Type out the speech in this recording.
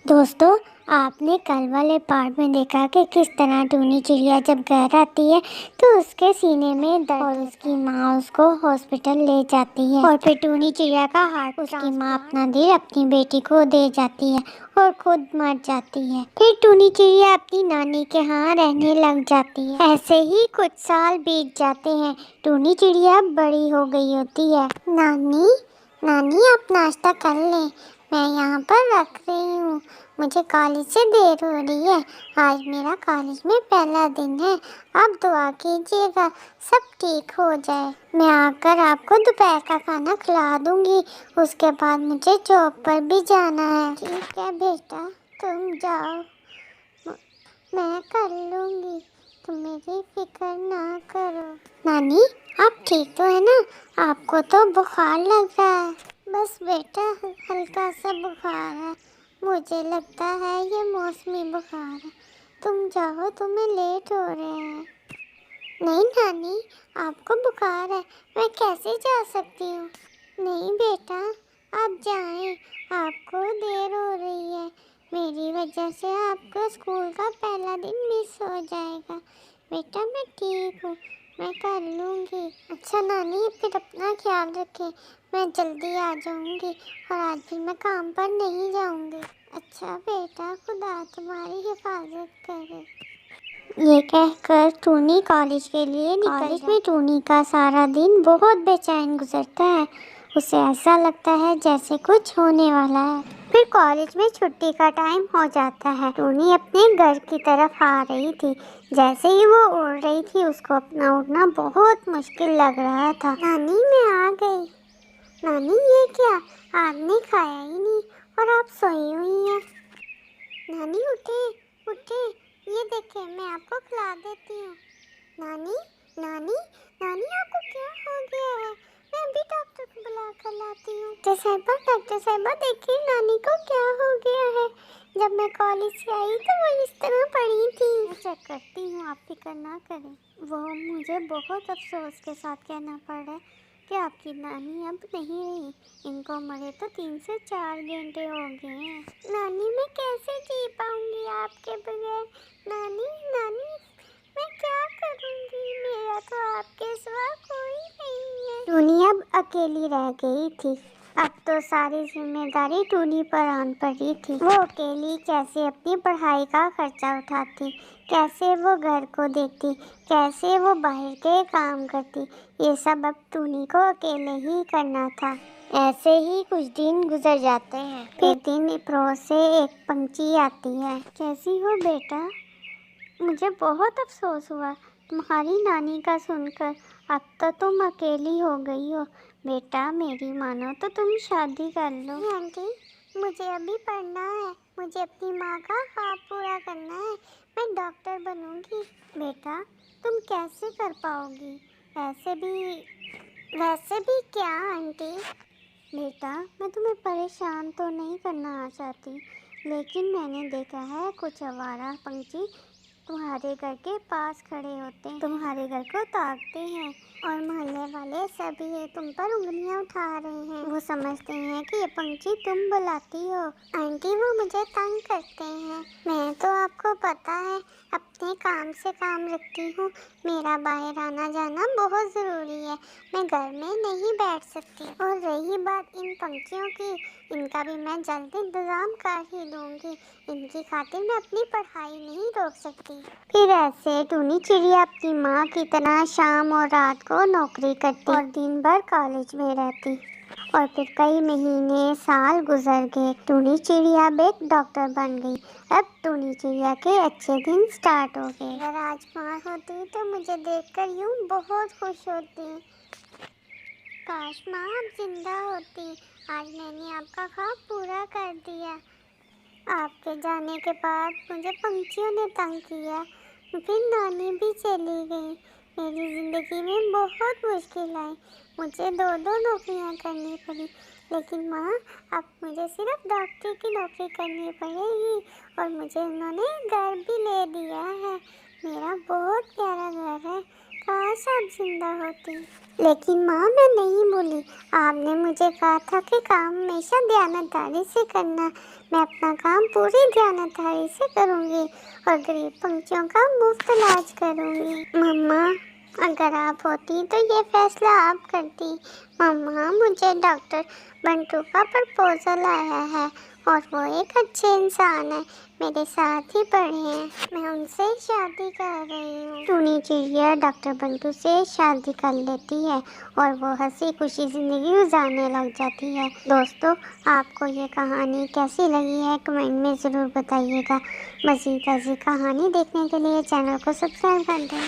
दोस्तों, आपने कल वाले पार्ट में देखा कि किस तरह टूनी चिड़िया जब घर आती है तो उसके सीने में दर्द और उसकी माँ उसको हॉस्पिटल ले जाती है और फिर टूनी चिड़िया का हार्ट उसकी माँ अपना दिल अपनी बेटी को दे जाती है और खुद मर जाती है। फिर टूनी चिड़िया अपनी नानी के यहाँ रहने लग जाती है। ऐसे ही कुछ साल बीत जाते हैं। टूनी चिड़िया बड़ी हो गई होती है। नानी नानी आप नाश्ता कर लें, मैं यहाँ पर रख रही हूँ। मुझे कॉलेज से देर हो रही है। आज मेरा कॉलेज में पहला दिन है। आप दुआ कीजिएगा सब ठीक हो जाए। मैं आकर आपको दोपहर का खाना खिला दूँगी। उसके बाद मुझे जॉब पर भी जाना है। ठीक है बेटा, तुम जाओ, मैं कर लूँगी, तुम मेरी फिक्र ना करो। नानी आप ठीक तो है ना? आपको तो बुखार लग रहा है। बस बेटा हल्का सा बुखार है। मुझे लगता है ये मौसमी बुखार है। तुम जाओ, तुम्हें लेट हो रहे हैं। नहीं नानी, आपको बुखार है, मैं कैसे जा सकती हूँ? नहीं बेटा, आप जाएं, आपको देर हो रही है। मेरी वजह से आपका स्कूल का पहला दिन मिस हो जाएगा। बेटा मैं ठीक हूँ, मैं कर लूँगी। अच्छा नानी, फिर अपना ख्याल रखें, मैं जल्दी आ जाऊँगी और आज भी मैं काम पर नहीं जाऊँगी। अच्छा बेटा, खुदा तुम्हारी हिफाजत करे। ये कहकर टूनी कॉलेज के लिए कॉलेज में टूनी का सारा दिन बहुत बेचैन गुजरता है। उसे ऐसा लगता है जैसे कुछ होने वाला है। फिर कॉलेज में छुट्टी का टाइम हो जाता है। टूनी अपने घर की तरफ आ रही थी। जैसे ही वो उड़ रही थी उसको अपना उड़ना बहुत मुश्किल लग रहा था। नानी मैं आ गई। नानी ये क्या, आपने खाया ही नहीं और आप सोई हुई हैं। नानी उठे उठे, ये देखें मैं आपको खिला देती हूँ। नानी नानी नानी आपको क्या हो गया है? मैं अभी डॉक्टर को बुला कर लाती हूँ। डॉक्टर साहिबा देखिए नानी को क्या हो गया है। जब मैं कॉलेज से आई तो वो इस तरह पड़ी थी। मैं चेक करती हूँ, आप फिक्र ना करें। वो मुझे बहुत अफसोस के साथ कहना पड़ रहा है कि आपकी नानी अब नहीं रही। इनको मरे तो 3 से 4 घंटे हो गए हैं। नानी मैं कैसे जी पाऊंगी आपके बगैर? नानी नानी मैं क्या करूंगी? मेरा तो आपके सिवा कोई नहीं है। टूनी अब अकेली रह गई थी। अब तो सारी जिम्मेदारी टूनी पर आन पड़ी थी। वो अकेली कैसे अपनी पढ़ाई का खर्चा उठाती, कैसे वो घर को देखती, कैसे वो बाहर के काम करती, ये सब अब टूनी को अकेले ही करना था। ऐसे ही कुछ दिन गुजर जाते हैं। एक दिन पड़ोस से एक पंछी आती है। कैसी हो बेटा? मुझे बहुत अफसोस हुआ तुम्हारी नानी का सुनकर। अब तो तुम अकेली हो गई हो। बेटा मेरी मानो तो तुम शादी कर लो। आंटी मुझे अभी पढ़ना है, मुझे अपनी माँ का ख्वाब पूरा करना है। मैं डॉक्टर बनूंगी। बेटा तुम कैसे कर पाओगी? वैसे भी क्या आंटी? बेटा मैं तुम्हें परेशान तो नहीं करना चाहती, लेकिन मैंने देखा है कुछ आवारा पंछी तुम्हारे घर के पास खड़े होते हैं, तुम्हारे घर को ताकते हैं और मोहल्ले वाले सभी तुम पर उंगलियां उठा रहे हैं। वो समझते हैं कि ये पंछी तुम बुलाती हो। आंटी वो मुझे तंग करते हैं। मैं तो आपको पता है अपने काम से काम रखती हूँ। मेरा बाहर आना जाना बहुत ज़रूरी है। मैं घर में नहीं बैठ सकती। और रही बात इन पंछियों की, इनका भी मैं जल्द इंतज़ाम कर ही दूँगी। इनकी खातिर मैं अपनी पढ़ाई नहीं रोक सकती। फिर ऐसे टूनी चिड़िया अपनी माँ की तरह शाम और रात को नौकरी करती और दिन भर कॉलेज में रहती। और फिर कई महीने साल गुजर गए। टूनी चिड़िया अब एक डॉक्टर बन गई। अब टूनी चिड़िया के अच्छे दिन स्टार्ट हो गए। अगर आज माँ होती तो मुझे देखकर यूँ बहुत खुश होती। काश माँ आप जिंदा होती। आज मैंने आपका ख्वाब पूरा कर दिया। आपके जाने के बाद मुझे पंछियों ने तंग किया, फिर नानी भी चली गई। मेरी ज़िंदगी में बहुत मुश्किल आई। मुझे 2-2 नौकरियां करनी पड़ी। लेकिन माँ अब मुझे सिर्फ डॉक्टर की नौकरी करनी पड़ेगी और मुझे उन्होंने घर भी ले दिया है। मेरा बहुत प्यारा घर है। काश आप जिंदा होती। लेकिन माँ मैं नहीं बोली। आपने मुझे कहा था कि काम हमेशा ध्यानदारी से करना। मैं अपना काम पूरी ध्यानदारी से करूँगी और गरीब पंछियों का मुफ्त इलाज करूँगी। मम्मा अगर आप होती तो ये फैसला आप करती। मम्मा मुझे डॉक्टर बंटू का प्रपोजल आया है और वो एक अच्छे इंसान है, मेरे साथ ही पढ़े हैं, मैं उनसे शादी कर रही हूँ। टूनी चिड़िया डॉक्टर बंटू से शादी कर लेती है और वो हंसी खुशी जिंदगी गुजारने लग जाती है। दोस्तों आपको ये कहानी कैसी लगी है कमेंट में ज़रूर बताइएगा। मज़ीद ऐसी कहानी देखने के लिए चैनल को सब्सक्राइब कर दें।